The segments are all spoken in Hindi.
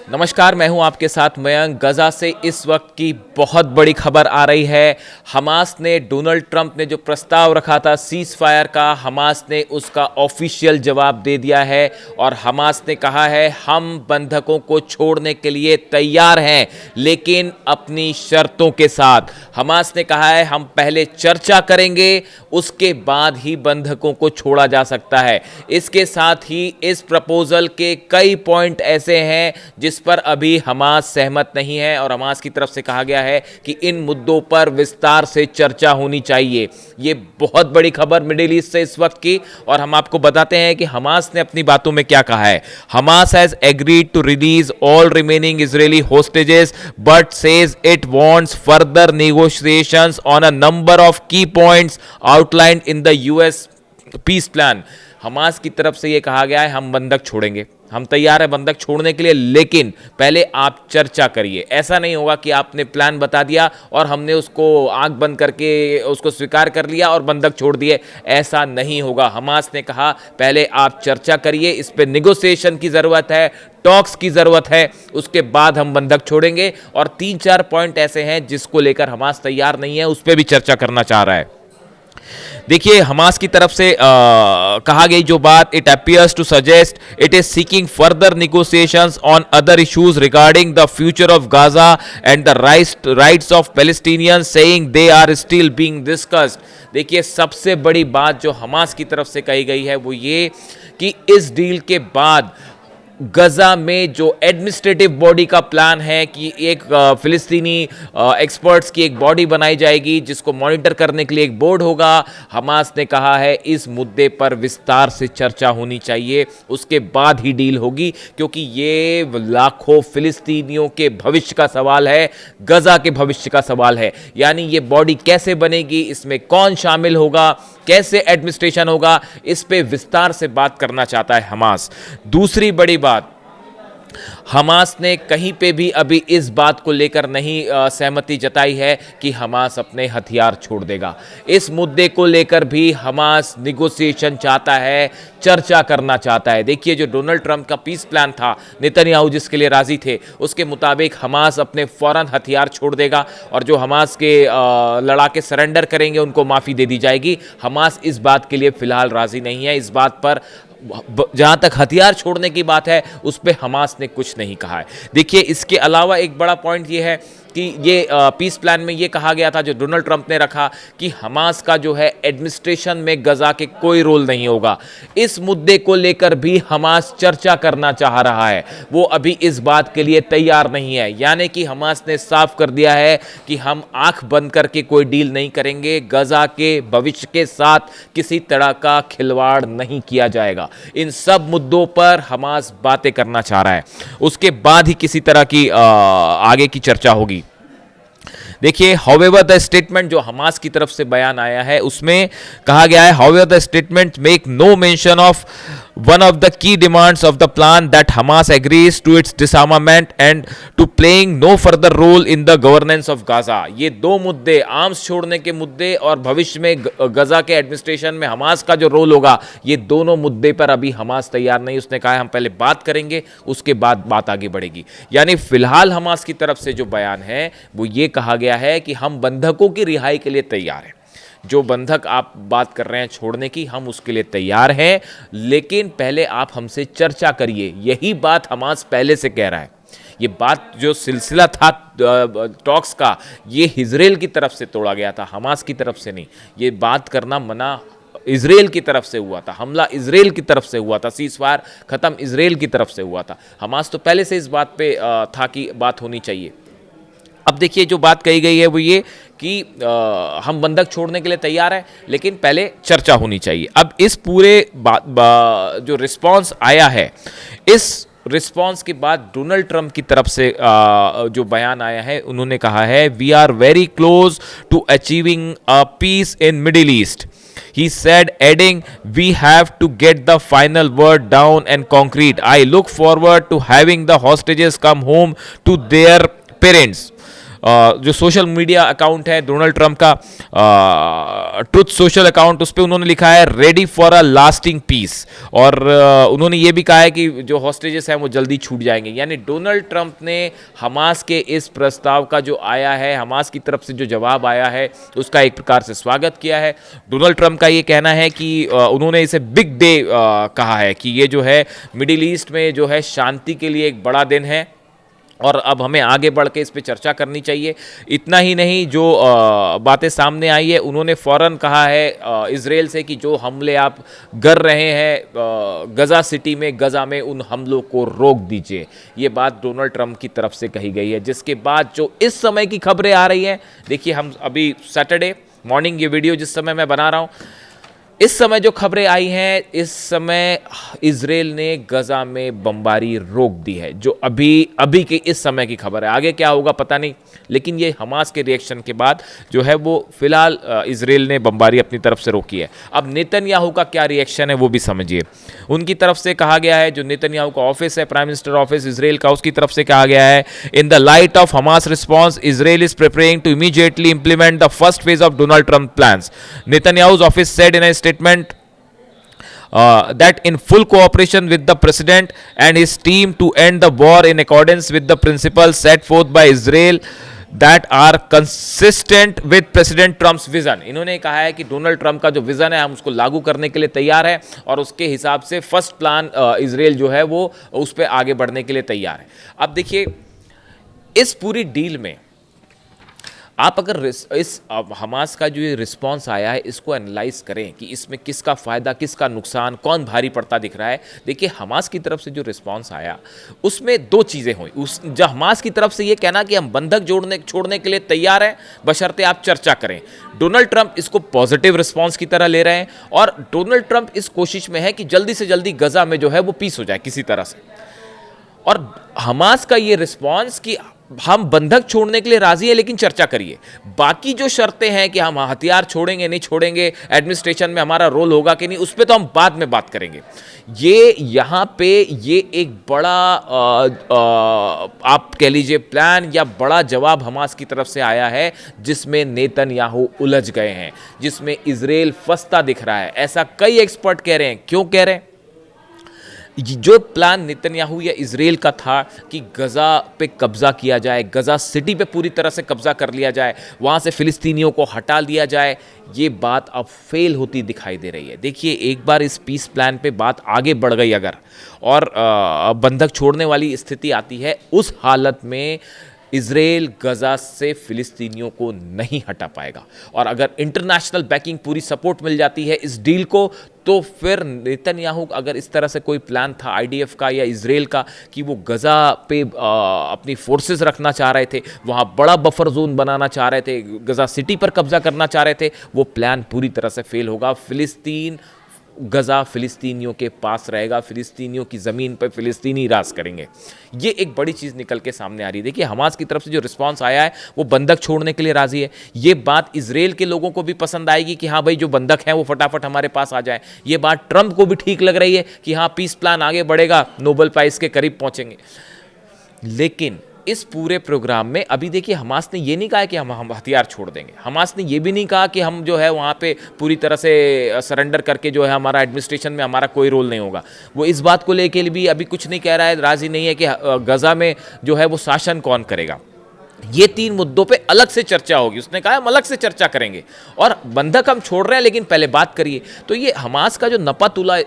नमस्कार, मैं हूं आपके साथ मयंक। गजा से इस वक्त की बहुत बड़ी खबर आ रही है। हमास ने, डोनाल्ड ट्रंप ने जो प्रस्ताव रखा था सीज फायर का, हमास ने उसका ऑफिशियल जवाब दे दिया है और हमास ने कहा है हम बंधकों को छोड़ने के लिए तैयार हैं, लेकिन अपनी शर्तों के साथ। हमास ने कहा है हम पहले चर्चा करेंगे, उसके बाद ही बंधकों को छोड़ा जा सकता है। इसके साथ ही इस प्रपोजल के कई पॉइंट ऐसे हैं जिस पर अभी हमास सहमत नहीं है और हमास की तरफ से कहा गया है कि इन मुद्दों पर विस्तार से चर्चा होनी चाहिए। ये बहुत बड़ी खबर मिडिल ईस्ट से इस वक्त की, और हम आपको बताते हैं कि हमास ने अपनी बातों में क्या कहा है। Hamas has agreed to release all remaining Israeli hostages but says it wants further negotiations on a number of key points outlined in the US peace plan. Hamas की तरफ से यह कहा गया है हम बंधक छोड़ेंगे, हम तैयार है बंधक छोड़ने के लिए, लेकिन पहले आप चर्चा करिए। ऐसा नहीं होगा कि आपने प्लान बता दिया और हमने उसको आंख बंद करके उसको स्वीकार कर लिया और बंधक छोड़ दिए। ऐसा नहीं होगा। हमास ने कहा पहले आप चर्चा करिए, इस पे निगोशिएशन की ज़रूरत है, टॉक्स की ज़रूरत है, उसके बाद हम बंधक छोड़ेंगे। और 3-4 पॉइंट ऐसे हैं जिसको लेकर हमास तैयार नहीं है, उस पर भी चर्चा करना चाह रहा है। देखिए, हमास की तरफ से कहा गई जो बात, it appears to suggest it is seeking further negotiations on other issues regarding the future of Gaza and the rights of Palestinians, saying they are still being discussed. देखिए, सबसे बड़ी बात जो हमास की तरफ से कही गई है वो ये कि इस डील के बाद गजा में जो एडमिनिस्ट्रेटिव बॉडी का प्लान है कि एक फिलिस्तीनी एक्सपर्ट्स की एक बॉडी बनाई जाएगी जिसको मॉनिटर करने के लिए एक बोर्ड होगा। हमास ने कहा है इस मुद्दे पर विस्तार से चर्चा होनी चाहिए, उसके बाद ही डील होगी, क्योंकि ये लाखों फिलिस्तीनियों के भविष्य का सवाल है, गजा के भविष्य का सवाल है। यानी ये बॉडी कैसे बनेगी, इसमें कौन शामिल होगा, कैसे एडमिनिस्ट्रेशन होगा, इस पे विस्तार से बात करना चाहता है हमास। दूसरी बड़ी बात, हमास ने कहीं पे भी अभी इस बात को लेकर नहीं सहमति जताई है कि हमास अपने हथियार छोड़ देगा। इस मुद्दे को लेकर भी हमास निगोशिएशन चाहता है, चर्चा करना चाहता है। देखिए, जो डोनाल्ड ट्रंप का पीस प्लान था, नेतन्याहू जिसके लिए राजी थे, उसके मुताबिक हमास अपने फौरन हथियार छोड़ देगा और जो हमास के लड़ाके सरेंडर करेंगे उनको माफ़ी दे दी जाएगी। हमास इस बात के लिए फिलहाल राजी नहीं है। इस बात पर, जहां तक हथियार छोड़ने की बात है, उस पे हमास ने कुछ नहीं कहा है। देखिए, इसके अलावा एक बड़ा पॉइंट ये है कि ये पीस प्लान में ये कहा गया था, जो डोनाल्ड ट्रंप ने रखा, कि हमास का जो है एडमिनिस्ट्रेशन में गजा के कोई रोल नहीं होगा। इस मुद्दे को लेकर भी हमास चर्चा करना चाह रहा है, वो अभी इस बात के लिए तैयार नहीं है। यानी कि हमास ने साफ कर दिया है कि हम आंख बंद करके कोई डील नहीं करेंगे, गजा के भविष्य के साथ किसी तरह का खिलवाड़ नहीं किया जाएगा। इन सब मुद्दों पर हमास बातें करना चाह रहा है, उसके बाद ही किसी तरह की आगे की चर्चा होगी। देखिए, हाउएवर द स्टेटमेंट जो हमास की तरफ से बयान आया है उसमें कहा गया है, however the statement make no mention of one of the key demands of the plan that Hamas agrees to its disarmament and to playing no further role in the governance of Gaza। ये दो मुद्दे, आर्म्स छोड़ने के मुद्दे और भविष्य में गजा के एडमिनिस्ट्रेशन में हमास का जो रोल होगा, ये दोनों मुद्दे पर अभी हमास तैयार नहीं। उसने कहा है हम पहले बात करेंगे, उसके बाद बात आगे बढ़ेगी। यानी फिलहाल हमास की तरफ से जो बयान है वो ये कहा गया है कि हम बंधकों की रिहाई के लिए तैयार हैं। जो बंधक आप बात कर रहे हैं छोड़ने की, हम उसके लिए तैयार हैं, लेकिन पहले आप हमसे चर्चा करिए। यही बात हमास पहले से कह रहा है। ये बात, जो सिलसिला था टॉक्स का, ये इजराइल की तरफ से तोड़ा गया था, हमास की तरफ से नहीं। ये बात करना मना इजराइल की तरफ से हुआ था, हमला इजराइल की तरफ से हुआ था, सीज फायर खत्म इजराइल की तरफ से हुआ था। हमास तो पहले से इस बात पे था कि बात होनी चाहिए। अब देखिए, जो बात कही गई है वो ये कि हम बंधक छोड़ने के लिए तैयार हैं, लेकिन पहले चर्चा होनी चाहिए। अब इस पूरे जो रिस्पांस आया है, इस रिस्पांस के बाद डोनाल्ड ट्रंप की तरफ से जो बयान आया है, उन्होंने कहा है we are very close to achieving a peace in Middle East. He said, adding, we have to get the final word down and concrete. I look forward to having the hostages come home to their parents. जो सोशल मीडिया अकाउंट है डोनाल्ड ट्रंप का, ट्रुथ सोशल अकाउंट, उस पर उन्होंने लिखा है ready for a lasting peace. और उन्होंने ये भी कहा है कि जो हॉस्टेजेस हैं वो जल्दी छूट जाएंगे। यानी डोनाल्ड ट्रंप ने हमास के इस प्रस्ताव का जो आया है, हमास की तरफ से जो जवाब आया है, उसका एक प्रकार से स्वागत किया है। डोनाल्ड ट्रंप का ये कहना है कि उन्होंने इसे बिग डे कहा है कि ये जो है मिडिल ईस्ट में जो है शांति के लिए एक बड़ा दिन है और अब हमें आगे बढ़ के इस पे चर्चा करनी चाहिए। इतना ही नहीं, जो बातें सामने आई है, उन्होंने फ़ौरन कहा है इजराइल से कि जो हमले आप कर रहे हैं गज़ा सिटी में, गज़ा में, उन हमलों को रोक दीजिए। ये बात डोनाल्ड ट्रंप की तरफ से कही गई है। जिसके बाद जो इस समय की खबरें आ रही हैं, देखिए हम अभी सैटरडे मॉर्निंग ये वीडियो जिस समय मैं बना रहा हूँ, इस समय जो खबरें आई हैं, इस समय इजराइल ने गजा में बमबारी रोक दी है। जो अभी के इस समय की खबर है, आगे क्या होगा पता नहीं, लेकिन ये हमास के रिएक्शन के बाद जो है वो फिलहाल इजराइल ने बमबारी अपनी तरफ से रोकी है। अब नेतन्याहू का क्या रिएक्शन है वो भी समझिए। उनकी तरफ से कहा गया है, जो नेतन्याहू का ऑफिस है, प्राइम मिनिस्टर ऑफिस इजराइल का, उसकी तरफ से कहा गया है, in the light of Hamas response Israel is preparing to immediately implement the first phase of Donald Trump plans. नेतन्याहू's office said in a statement that in full cooperation with the president and his team to end the war in accordance with the principles set forth by Israel that are consistent with President Trump's vision। इन्होंने कहा है कि डोनाल्ड ट्रंप का जो विजन है हम उसको लागू करने के लिए तैयार है और उसके हिसाब से फर्स्ट प्लान इजराइल जो है वो उस पर आगे बढ़ने के लिए तैयार है। अब देखिए इस पूरी डील में आप अगर इस हमास का जो ये रिस्पॉन्स आया है इसको एनालाइज करें कि इसमें किसका फ़ायदा किसका नुकसान, कौन भारी पड़ता दिख रहा है। देखिए हमास की तरफ से जो रिस्पॉन्स आया उसमें दो चीज़ें हुई। जो हमास की तरफ से ये कहना कि हम बंधक छोड़ने के लिए तैयार हैं बशर्ते आप चर्चा करें। डोनाल्ड ट्रंप इसको पॉजिटिव रिस्पॉन्स की तरह ले रहे हैं और डोनाल्ड ट्रंप इस कोशिश में है कि जल्दी से जल्दी गजा में जो है वो पीस हो जाए किसी तरह से। और हमास का ये रिस्पॉन्स कि हम बंधक छोड़ने के लिए राजी है लेकिन चर्चा करिए, बाकी जो शर्तें हैं कि हम हथियार छोड़ेंगे नहीं छोड़ेंगे, एडमिनिस्ट्रेशन में हमारा रोल होगा कि नहीं, उस पर तो हम बाद में बात करेंगे। ये यहाँ पे ये एक बड़ा आप कह लीजिए प्लान या बड़ा जवाब हमास की तरफ से आया है जिसमें नेतन्याहू उलझ गए हैं, जिसमें इजराइल फंसता दिख रहा है। ऐसा कई एक्सपर्ट कह रहे हैं। क्यों कह रहे हैं? जो प्लान नेतन्याहू या इजराइल का था कि गजा पे कब्जा किया जाए, गजा सिटी पे पूरी तरह से कब्जा कर लिया जाए, वहाँ से फिलिस्तीनियों को हटा दिया जाए, ये बात अब फेल होती दिखाई दे रही है। देखिए एक बार इस पीस प्लान पे बात आगे बढ़ गई अगर और बंधक छोड़ने वाली स्थिति आती है, उस हालत में इजराइल गजा से फिलिस्तीनियों को नहीं हटा पाएगा। और अगर इंटरनेशनल बैकिंग पूरी सपोर्ट मिल जाती है इस डील को, तो फिर नेतन्याहू अगर इस तरह से कोई प्लान था आईडीएफ का या इजराइल का कि वो गजा पे अपनी फोर्सेस रखना चाह रहे थे, वहाँ बड़ा बफर जोन बनाना चाह रहे थे, गजा सिटी पर कब्जा करना चाह रहे थे, वो प्लान पूरी तरह से फेल होगा। गजा फिलिस्तीनियों के पास रहेगा, फिलिस्तीनियों की ज़मीन पर फिलिस्तीनी राज करेंगे। ये एक बड़ी चीज़ निकल के सामने आ रही है। देखिए हमास की तरफ से जो रिस्पांस आया है वो बंधक छोड़ने के लिए राज़ी है। ये बात इजराइल के लोगों को भी पसंद आएगी कि हाँ भाई जो बंधक हैं वो फटाफट हमारे पास आ जाए। ये बात ट्रंप को भी ठीक लग रही है कि हाँ पीस प्लान आगे बढ़ेगा, नोबेल प्राइज़ के करीब पहुँचेंगे। लेकिन इस पूरे प्रोग्राम में अभी देखिए हमास ने ये नहीं कहा कि हम हथियार छोड़ देंगे, हमास ने ये भी नहीं कहा कि हम जो है वहाँ पे पूरी तरह से सरेंडर करके जो है हमारा एडमिनिस्ट्रेशन में हमारा कोई रोल नहीं होगा। वो इस बात को लेके भी अभी कुछ नहीं कह रहा है, राज़ी नहीं है कि गजा में जो है वो शासन कौन करेगा। ये तीन मुद्दों पे अलग से चर्चा होगी। उसने कहा हम अलग से चर्चा करेंगे और बंधक हम छोड़ रहे हैं लेकिन पहले बात करिए। तो ये हमास का जो नपा-तुला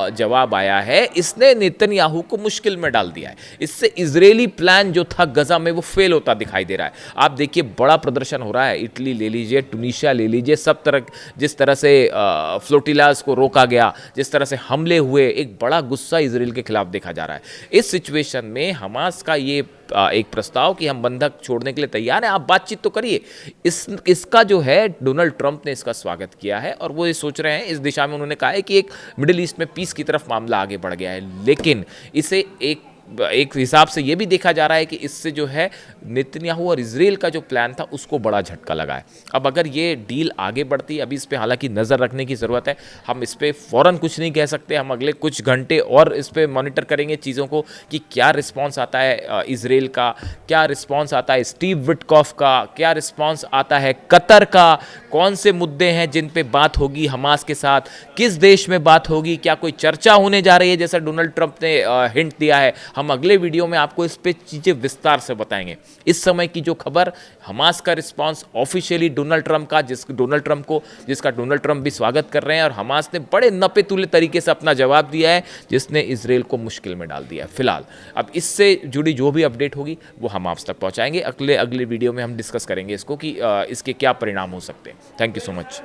जवाब आया है इसने नेतन्याहू को मुश्किल में डाल दिया है। इससे इजरायली प्लान जो था गजा में वो फेल होता दिखाई दे रहा है। आप देखिए बड़ा प्रदर्शन हो रहा है, इटली ले लीजिए, टूनीशिया ले लीजिए, सब तरह जिस तरह से फ्लोटिलास को रोका गया, जिस तरह से हमले हुए, एक बड़ा गुस्सा इजराइल के खिलाफ देखा जा रहा है। इस सिचुएशन में हमास का ये एक प्रस्ताव कि हम बंधक छोड़ने के लिए तैयार हैं, आप बातचीत तो करिए, इसका जो है डोनाल्ड ट्रंप ने इसका स्वागत किया है और वो ये सोच रहे हैं, इस दिशा में उन्होंने कहा है कि एक मिडिल ईस्ट में पीस की तरफ मामला आगे बढ़ गया है। लेकिन इसे एक एक हिसाब से ये भी देखा जा रहा है कि इससे जो है नेतन्याहू और इजराइल का जो प्लान था उसको बड़ा झटका लगा है। अब अगर ये डील आगे बढ़ती, अभी इस पर हालांकि नज़र रखने की ज़रूरत है, हम इस पर फ़ौरन कुछ नहीं कह सकते, हम अगले कुछ घंटे और इस पर मॉनिटर करेंगे चीज़ों को कि क्या रिस्पॉन्स आता है इजराइल का, क्या रिस्पॉन्स आता है स्टीव विटकॉफ का, क्या रिस्पॉन्स आता है कतर का, कौन से मुद्दे हैं जिन पे बात होगी हमास के साथ, किस देश में बात होगी, क्या कोई चर्चा होने जा रही है जैसा डोनाल्ड ट्रंप ने हिंट दिया है। हम अगले वीडियो में आपको इस पे चीज़ें विस्तार से बताएंगे। इस समय की जो खबर, हमास का रिस्पांस ऑफिशियली डोनाल्ड ट्रंप का, जिसका डोनाल्ड ट्रंप भी स्वागत कर रहे हैं, और हमास ने बड़े नपे तुले तरीके से अपना जवाब दिया है जिसने इजराइल को मुश्किल में डाल दिया है। फिलहाल अब इससे जुड़ी जो भी अपडेट होगी वो हम आप तक पहुंचाएंगे। अगले वीडियो में हम डिस्कस करेंगे इसको कि इसके क्या परिणाम हो सकते हैं। Thank you so much.